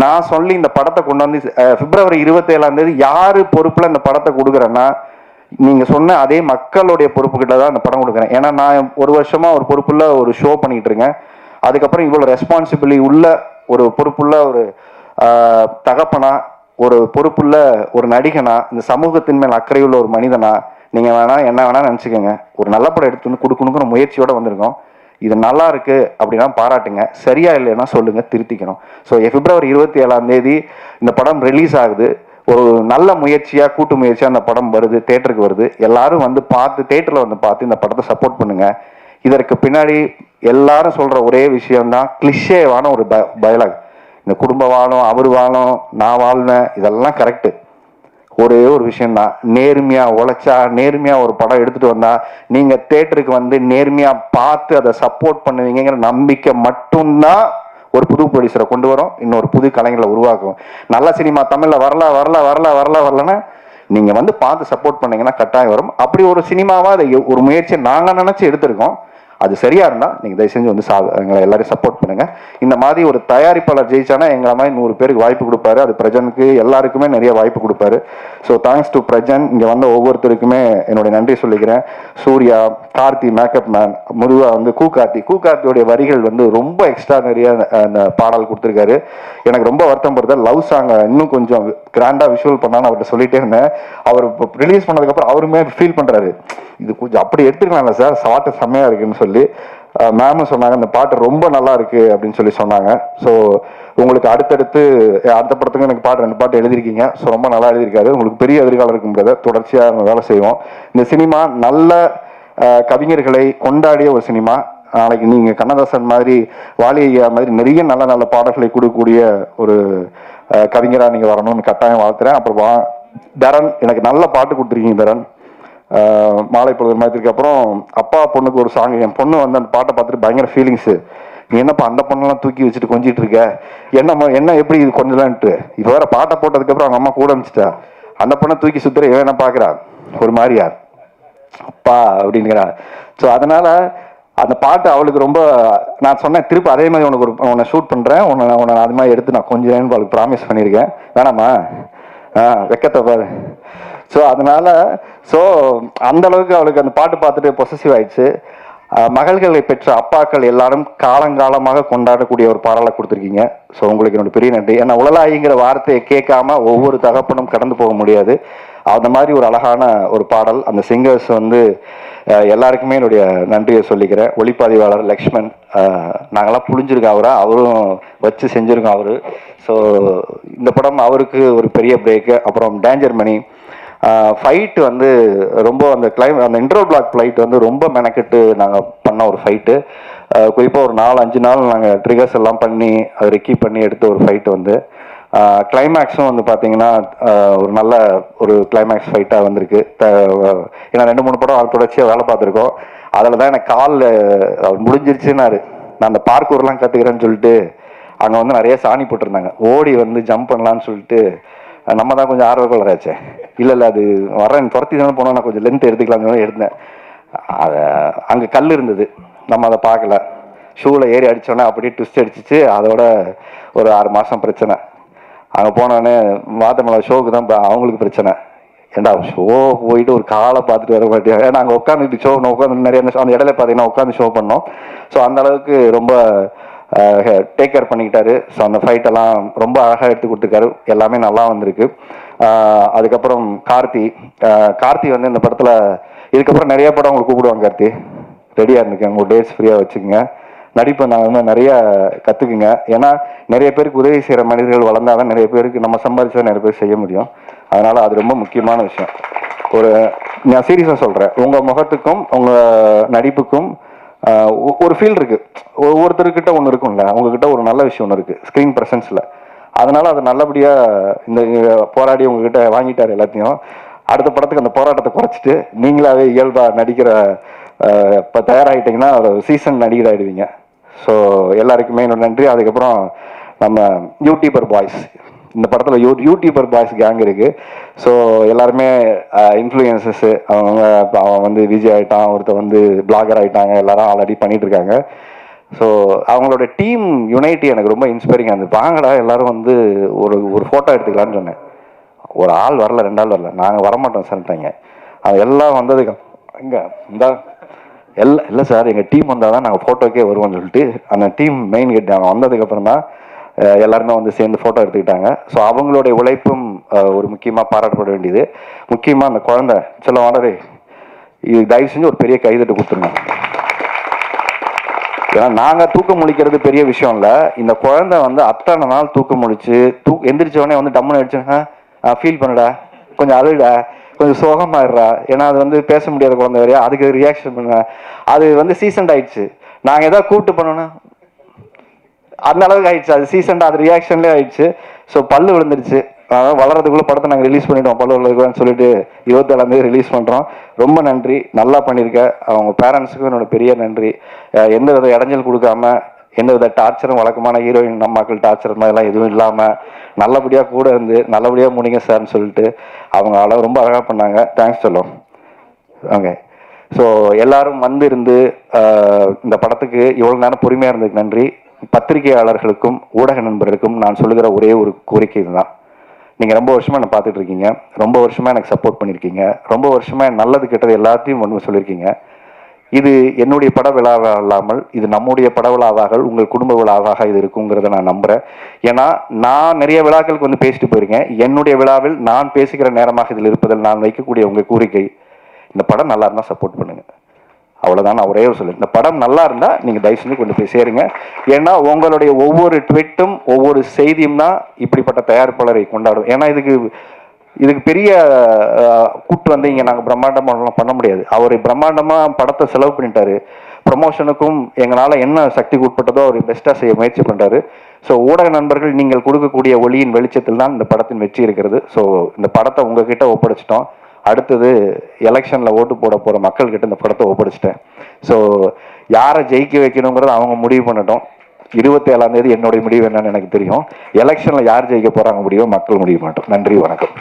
Speaker 1: நான் சொல்லி இந்த படத்தை கொண்டு வந்து பிப்ரவரி 27ஆம் தேதி யாரு பொறுப்புல இந்த படத்தை கொடுக்குறேன்னா, நீங்க சொன்ன அதே மக்களுடைய பொறுப்பு கிட்ட தான் இந்த படம் கொடுக்குறேன். ஏன்னா நான் ஒரு வருஷமா ஒரு பொறுப்புள்ள ஒரு ஷோ பண்ணிட்டு இருக்கேன். அதுக்கப்புறம் இவ்வளவு ரெஸ்பான்சிபிலிட்டி உள்ள ஒரு பொறுப்புள்ள ஒரு தகப்பனா, ஒரு பொறுப்புள்ள ஒரு நடிகனா, இந்த சமூகத்தின் மேல் அக்கறையுள்ள ஒரு மனிதனா, நீங்க வேணா என்ன வேணா நினைச்சுக்கோங்க, ஒரு நல்ல படம் எடுத்து வந்து கொடுக்கணுங்கிற முயற்சியோட வந்திருக்கோம். இது நல்லா இருக்கு அப்படின்னா பாராட்டுங்க, சரியா இல்லைன்னா சொல்லுங்க, திருத்திக்கணும். ஸோ பிப்ரவரி 27ஆம் தேதி இந்த படம் ரிலீஸ் ஆகுது. ஒரு நல்ல முயற்சியா, கூட்டு முயற்சியா அந்த படம் வருது, தேட்டருக்கு வருது. எல்லாரும் வந்து பார்த்து, தேட்டர்ல வந்து பார்த்து இந்த படத்தை சப்போர்ட் பண்ணுங்க. இதற்கு பின்னாடி எல்லாரும் சொல்ற ஒரே விஷயம்தான், கிளிஷேவான ஒரு டயலாக். இந்த குடும்ப வாழும், அவர் வாழும், நான் வாழ்வேன், இதெல்லாம் கரெக்டு. ஒரே ஒரு விஷயம் தான், நேர்மையா உழைச்சா, நேர்மையா ஒரு படம் எடுத்துட்டு வந்தா, நீங்க தேட்டருக்கு வந்து நேர்மையா பார்த்து அதை சப்போர்ட் பண்ணுவீங்கிற நம்பிக்கை மட்டும்தான் ஒரு புது ப்ரொடியூசரை கொண்டு வரும், இன்னொரு புது கலைஞர்களை உருவாக்கும். நல்ல சினிமா தமிழ்ல வரலன்னா நீங்க வந்து பார்த்து சப்போர்ட் பண்ணீங்கன்னா கட்டாயம் வரும். அப்படி ஒரு சினிமாவா அதை ஒரு முயற்சியை நாங்க நினைச்சு எடுத்திருக்கோம். அது சரியா இருந்தா நீங்க தயவு செஞ்சு வந்து எங்களை எல்லாரும் சப்போர்ட் பண்ணுங்க. இந்த மாதிரி ஒரு தயாரிப்பாளர் ஜெயிச்சானா எங்களை மாதிரி 100 பேருக்கு வாய்ப்பு கொடுப்பாரு. அது பிரஜனுக்கு எல்லாருக்குமே நிறைய வாய்ப்பு கொடுப்பாரு. So thanks to Prajan. இங்க வந்த ஒவ்வொருத்தருக்குமே என்னுடைய நன்றி சொல்லிக்கிறேன். சூர்யா, கார்த்தி, மேக்கப் மேன், முருகா வந்து கூகார்த்தியோடைய வரிகள் வந்து ரொம்ப எக்ஸ்ட்ரா நிறைய அந்த பாடல் கொடுத்துருக்காரு. எனக்கு ரொம்ப வருத்தம் படுது. லவ் சாங் இன்னும் கொஞ்சம் கிராண்டா விஷுவல் பண்ணான்னு அவர்கிட்ட சொல்லிட்டே இருந்தேன். அவர் ரிலீஸ் பண்ணதுக்கு அப்புறம் அவருமே ஃபீல் பண்றாரு, இது கொஞ்சம் அப்படி எடுத்துக்கலாம்ல சார், பாட்டு செம்மையா இருக்குன்னு சொல்லி மேமும் சொன்னாங்க. இந்த பாட்டு ரொம்ப நல்லா இருக்கு அப்படின்னு சொல்லி சொன்னாங்க. ஸோ உங்களுக்கு அடுத்த படத்துக்கு எனக்கு 2 பாட்டு எழுதியிருக்கீங்க. ஸோ ரொம்ப நல்லா எழுதியிருக்காரு. உங்களுக்கு பெரிய எதிர்காலம் இருக்குன்றத தொடர்ச்சியாக நம்ம வேலை செய்வோம். இந்த சினிமா நல்ல கவிஞர்களை கொண்டாடிய ஒரு சினிமா. நாளைக்கு நீங்க கண்ணதாசன் மாதிரி, வாலியா மாதிரி நிறைய நல்ல நல்ல பாடல்களை கொடுக்கக்கூடிய ஒரு கவிஞராக நீங்க வரணும்னு கட்டாயம் வாழ்த்துறேன். அப்புறம் தரன், எனக்கு நல்ல பாட்டு கொடுத்துருக்கீங்க தரன். மாலை பொழுது மயத்திற்கு அப்புறம் அப்பா பொண்ணுக்கு ஒரு சாங், என் பொண்ணு வந்து அந்த பாட்டை பார்த்துட்டு பயங்கர ஃபீலிங்ஸு, நீ என்னப்பா அந்த பொண்ணெல்லாம் தூக்கி வச்சுட்டு கொஞ்சிட்டு இருக்க, என்ன எப்படி இது கொஞ்சலான்ட்டு. இப்போ வேற பாட்டை போட்டதுக்கப்புறம் அவங்க அம்மா கூட அனுப்பிச்சிட்டா, அந்த பொண்ணை தூக்கி சுத்துற இவன் என்ன பார்க்குறா ஒரு மாதிரியா அப்பா அப்படிங்கிறா. ஸோ அதனால அந்த பாட்டு அவளுக்கு ரொம்ப, நான் சொன்னேன் திருப்பி அதே மாதிரி உன்னை ஷூட் பண்ணுறேன், உன்னை அது மாதிரி எடுத்து நான் கொஞ்சம் அவளுக்கு ப்ராமிஸ் பண்ணியிருக்கேன், வேணாமா வெக்கத்தை பாரு. ஸோ அதனால அந்த அளவுக்கு அவளுக்கு அந்த பாட்டு பார்த்துட்டு பொசசிவ் ஆயிடுச்சு. மகள்களை பெற்ற அப்பாக்கள் எல்லாரும் காலங்காலமாக கொண்டாடக்கூடிய ஒரு பாடலை கொடுத்துருக்கீங்க. ஸோ உங்களுக்கு என்னோட பெரிய நன்றி. ஏன்னா உலலாயிங்கிற வார்த்தையை கேட்காம ஒவ்வொரு தகப்பனும் கடந்து போக முடியாது. அந்த மாதிரி ஒரு அழகான ஒரு பாடல். அந்த சிங்கர்ஸ் வந்து எல்லாருக்குமே என்னுடைய நன்றியை சொல்லிக்கிறேன். ஒளிப்பதிவாளர் லக்ஷ்மன், நாங்கள்லாம் புழிஞ்சிருக்கோம் அவரும் வச்சு செஞ்சுருக்கோம் அவரு. ஸோ இந்த படம் அவருக்கு ஒரு பெரிய பிரேக்கு. அப்புறம் டேஞ்சர் மணி ஃபைட்டு வந்து ரொம்ப அந்த அந்த இன்ட்ரோ பிளாக் ஃப்ளைட் வந்து ரொம்ப மெனக்கெட்டு நாங்கள் பண்ண ஒரு ஃபைட்டு. குறிப்பாக ஒரு 4-5 நாள் நாங்கள் ட்ரிகர்ஸ் எல்லாம் பண்ணி அதை ரெக்கி பண்ணி எடுத்த ஒரு ஃபைட்டு வந்து கிளைமேக்ஸும் வந்து பார்த்தீங்கன்னா ஒரு நல்ல ஒரு கிளைமேக்ஸ் ஃபைட்டாக வந்திருக்கு. ஏன்னா 2-3 படம் தொடர்ச்சியாக வேலை பார்த்துருக்கோம். அதில் தான் எனக்கு காலில் அவர் முடிஞ்சிருச்சுன்னாரு. நான் அந்த பார்க்கூர்லாம் கற்றுக்கிறேன்னு சொல்லிட்டு அங்கே வந்து நிறைய சாணி போட்டிருந்தாங்க. ஓடி வந்து ஜம்ப் பண்ணலான்னு சொல்லிட்டு நம்ம தான் கொஞ்சம் ஆர்வக்கொள்ளராச்சே. இல்லை அது வரேன் துரத்தி தானே போனால் நான் கொஞ்சம் லென்த் எடுத்துக்கலாம்னு எடுத்தேன். அதை அங்கே கல் இருந்தது, நம்ம அதை பார்க்கல. ஷூவில் ஏறி அடித்தோன்னே அப்படியே ட்விஸ்ட் அடிச்சிச்சு. அதோட ஒரு 6 மாதம் பிரச்சனை. அங்கே போனோடனே மாத்தமலை ஷோவுக்கு தான் அவங்களுக்கு பிரச்சனை. ஏண்டா ஷோ போயிட்டு ஒரு காலை பார்த்துட்டு வர மாட்டேன். ஏன்னா அங்கே உட்காந்துட்டு ஷோ உட்காந்து நிறைய அந்த இடையில பார்த்தீங்கன்னா உட்காந்து ஷோ பண்ணோம். ஸோ அந்த அளவுக்கு ரொம்ப டேக் கேர் பண்ணிக்கிட்டாரு. ஸோ அந்த ஃபைட்டெல்லாம் ரொம்ப அழகாக எடுத்து கொடுத்துருக்காரு. எல்லாமே நல்லா வந்திருக்கு. அதுக்கப்புறம் கார்த்தி வந்து இந்த படத்தில் இதுக்கப்புறம் நிறைய படம் உங்களுக்கு கூப்பிடுவாங்க. கார்த்தி ரெடியாக இருந்துக்கேன், உங்கள் டேட்ஸ் ஃப்ரீயாக வச்சுக்கோங்க. நடிப்பை நான் நிறைய கற்றுக்குங்க. ஏன்னா நிறைய பேருக்கு உதவி செய்கிற மனிதர்கள் வளர்ந்தால் தான் நிறைய பேருக்கு நம்ம சம்பாதிச்சா நிறைய பேர் செய்ய முடியும். அதனால் அது ரொம்ப முக்கியமான விஷயம். நான் சீரியஸாக சொல்கிறேன், உங்கள் முகத்துக்கும் உங்கள் நடிப்புக்கும் ஒரு ஃபீல் இருக்குது. ஒவ்வொருத்தருக்கிட்ட ஒன்று இருக்கும்ல, உங்ககிட்ட ஒரு நல்ல விஷயம் ஒன்று இருக்குது ஸ்க்ரீன் ப்ரெசன்ஸில். அதனால் அது நல்லபடியாக இந்த போராடி உங்ககிட்ட வாங்கிட்டார் எல்லாத்தையும். அடுத்த படத்துக்கு அந்த போராட்டத்தை குறைச்சிட்டு நீங்களாவே இயல்பாக நடிக்கிற இப்போ தயாராகிட்டிங்கன்னா ஒரு சீசன் நடிகர் ஆகிடுவீங்க. ஸோ எல்லாருக்குமே என்னோட நன்றி. அதுக்கப்புறம் நம்ம யூடியூபர் பாய்ஸ், இந்த படத்தில் யூடியூபர் பாய்ஸ் கேங் இருக்குது. ஸோ எல்லாருமே இன்ஃப்ளூயன்சஸ்ஸு. அவன் வந்து விஜய் ஆகிட்டான், ஒருத்தர் வந்து பிளாகர் ஆகிட்டாங்க, எல்லாரும் ஆல்ரெடி பண்ணிகிட்ருக்காங்க. ஸோ அவங்களோட டீம் யுனைட்டி எனக்கு ரொம்ப இன்ஸ்பைரிங்காக இருந்தது. வாங்கடா எல்லாரும் வந்து ஒரு ஃபோட்டோ எடுத்துக்கலான்னு சொன்னேன். ஒரு ஆள் வரல, 2 ஆள் வரல. நாங்கள் வரமாட்டோம் சார்ட்டாங்க. அது எல்லாம் வந்ததுக்கு இங்கே இந்த இல்லை சார் எங்கள் டீம் வந்தால் தான் நாங்கள் ஃபோட்டோக்கே வருவோம்னு சொல்லிட்டு அந்த டீம் மெயின் கேட் அவங்க வந்ததுக்கப்புறம் தான் எல்லாருமே வந்து சேர்ந்து ஃபோட்டோ எடுத்துக்கிட்டாங்க. ஸோ அவங்களுடைய உழைப்பும் ஒரு முக்கியமாக பாராட்டப்பட வேண்டியது. முக்கியமாக அந்த குழந்தை சொல்ல வாடரே இது தயவு செஞ்சு ஒரு பெரிய கைதட்டு கொடுத்துருங்க. ஏன்னா நாங்கள் தூக்கம் முழிக்கிறது பெரிய விஷயம் இல்லை. இந்த குழந்தை வந்து அத்தனை நாள் தூக்கம் முழிச்சு எந்திரிச்சவொடனே வந்து டம்முன்னு அடிச்சுங்க ஃபீல் பண்ணுடா, கொஞ்சம் அழுடா, கொஞ்சம் சோகமாயிடுறா. ஏன்னா அது வந்து பேச முடியாத குழந்தை வரையா, அதுக்கு ரியாக்ஷன் பண்ண அது வந்து சீசன்ட் ஆயிடுச்சு. நாங்கள் எதாவது கூப்பிட்டு பண்ணோன்னா அந்த அளவுக்கு ஆயிடுச்சு. அது சீசன்ட், அது ரியாக்ஷன்லேயே ஆயிடுச்சு. ஸோ பல்லு விழுந்துருச்சு. அதனால் வளர்றதுக்குள்ளே படத்தை நாங்கள் ரிலீஸ் பண்ணிவிட்டோம். பல்லு விழுதுக்குன்னு சொல்லிட்டு 27ஆம் தேதி ரிலீஸ் பண்ணுறோம். ரொம்ப நன்றி, நல்லா பண்ணியிருக்க. அவங்க பேரண்ட்ஸுக்கும் என்னோட பெரிய நன்றி. எந்த வித இடைஞ்சல் கொடுக்காம, எந்த வித டார்ச்சரும் வழக்கமான ஹீரோயின் நம்மாக்கள் டார்ச்சர் மாதிரிலாம் எதுவும் இல்லாமல் நல்லபடியாக கூட இருந்து நல்லபடியாக முடிங்க சார்னு சொல்லிட்டு அவங்க ரொம்ப அழகாக பண்ணாங்க. தேங்க்ஸ் சொல்லும். ஓகே. ஸோ எல்லாரும் வந்து இருந்து இந்த படத்துக்கு இவ்வளோ நேரம் பொறுமையாக இருந்ததுக்கு நன்றி. பத்திரிகையாளர்களுக்கும் ஊடக நண்பர்களுக்கும் நான் சொல்லுகிற ஒரே ஒரு கோரிக்கை இதுதான். நீங்கள் ரொம்ப வருஷமாக என்னை பார்த்துட்டு இருக்கீங்க, ரொம்ப வருஷமாக எனக்கு சப்போர்ட் பண்ணியிருக்கீங்க, ரொம்ப வருஷமாக நல்லது கெட்டது எல்லாத்தையும் ஒன்று சொல்லியிருக்கீங்க. இது என்னுடைய பட விழாவாக இல்லாமல் இது நம்முடைய பட விழாவாக, உங்கள் குடும்ப விழாவாக இது இருக்குங்கிறத நான் நம்புகிறேன். ஏன்னா நான் நிறைய விழாக்களுக்கு வந்து பேசிட்டு போயிருக்கேன். என்னுடைய விழாவில் நான் பேசுகிற நேரமாக இதில் இருப்பதில் நான் வைக்கக்கூடிய உங்கள் கோரிக்கை, இந்த படம் நல்லா இருந்தால் சப்போர்ட் பண்ணுங்கள். அவ்வளோதான். நான் ஒரே சொல்லுவேன், இந்த படம் நல்லா இருந்தால் நீங்கள் தயவு செஞ்சு கொண்டு போய் சேருங்க. ஏன்னா உங்களுடைய ஒவ்வொரு ட்வீட்டும் ஒவ்வொரு செய்தியும் தான் இப்படிப்பட்ட தயாரிப்பாளரை கொண்டாடும். ஏன்னா இதுக்கு பெரிய கூட்டு வந்து இங்கே நாங்கள் பிரம்மாண்டமாகலாம் பண்ண முடியாது. அவர் பிரம்மாண்டமாக படத்தை செலவு பண்ணிட்டாரு. ப்ரமோஷனுக்கும் எங்களால் என்ன சக்திக்கு உட்பட்டதோ அவர் பெஸ்ட்டாக செய்ய முயற்சி பண்ணுறாரு. ஸோ ஊடக நண்பர்கள் நீங்கள் கொடுக்கக்கூடிய ஒளியின் வெளிச்சத்தில் தான் இந்த படத்தின் வெற்றி இருக்கிறது. ஸோ இந்த படத்தை உங்ககிட்ட ஒப்படைச்சிட்டோம். அடுத்தது எலெக்ஷனில் ஓட்டு போட போகிற மக்கள்கிட்ட இந்த படத்தை ஒப்படைச்சிட்டேன். ஸோ யாரை ஜெயிக்க வைக்கணுங்கிறத அவங்க முடிவு பண்ணட்டும். 27ஆம் தேதி என்னுடைய முடிவு என்னன்னு எனக்கு தெரியும். எலெக்ஷனில் யார் ஜெயிக்க போகிறாங்க முடியும் மக்கள் முடிவு பண்ணட்டும். நன்றி, வணக்கம்.